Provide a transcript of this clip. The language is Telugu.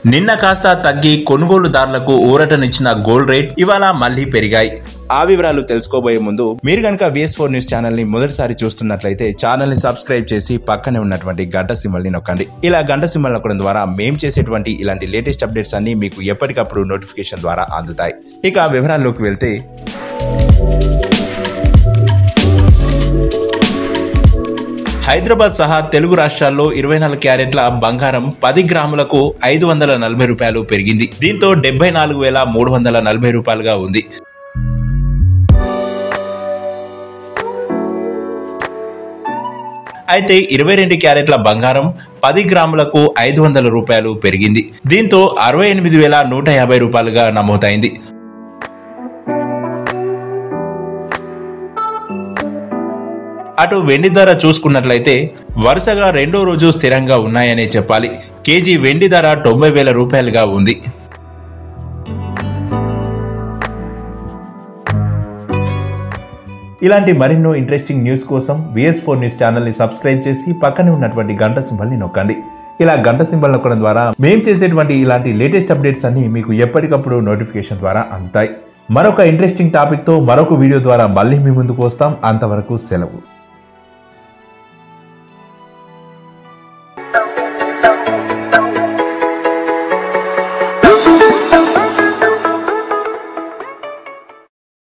నిన్న కాస్త తగ్గి కొనుగోలుదారులకు ఊరటనిచ్చిన గోల్డ్ రేట్ ఇవాళ మళ్లీ పెరిగాయి. ఆ వివరాలు తెలుసుకోబోయే ముందు మీరు కనుక VS4 న్యూస్ ఛానల్ ని మొదటిసారి చూస్తున్నట్లయితే ఛానల్ ని సబ్స్క్రైబ్ చేసి పక్కనే ఉన్నటువంటి గంట సింబల్ ని నొక్కండి. ఇలా గంట సింబల్ నొక్కడం ద్వారా మేము చేసేటువంటి ఇలాంటి లేటెస్ట్ అప్డేట్స్ అన్ని మీకు ఎప్పటికప్పుడు నోటిఫికేషన్ ద్వారా అందుతాయి. ఇక వివరాల్లోకి వెళ్తే హైదరాబాద్ సహా తెలుగు రాష్ట్రాల్లో 24 క్యారెట్ల బంగారం 10 గ్రాములకు 540 రూపాయలు పెరిగింది. దీంతో 74,340 రూపాయలుగా ఉంది. అయితే 22 క్యారెట్ల బంగారం 10 గ్రాములకు 500 రూపాయలు పెరిగింది. దీంతో 68,150 రూపాయలుగా నమోదైంది. అటు వెండి ధర చూసుకున్నట్లయితే వరుసగా రెండో రోజు స్థిరంగా ఉన్నాయనే చెప్పాలి. కేజీ వెండి ధర 90,000 రూపాయలుగా ఉంది. ఇలాంటి మరెన్నో ఇంట్రెస్టింగ్ న్యూస్ కోసం VS4 న్యూస్ ఛానల్ ని సబ్స్క్రైబ్ చేసి పక్కనే ఉన్నటువంటి గంట సింబల్ ని నొక్కండి. ఇలా గంట సింబల్ నొక్కడం ద్వారా మేము చేసేటువంటి ఇలాంటి లేటెస్ట్ అప్డేట్స్ అన్ని మీకు ఎప్పటికప్పుడు నోటిఫికేషన్ ద్వారా అందుతాయి. మరొక ఇంట్రెస్టింగ్ టాపిక్ తో మరొక వీడియో ద్వారా మళ్ళీ మీ ముందుకు వస్తాం. అంతవరకు సెలవు.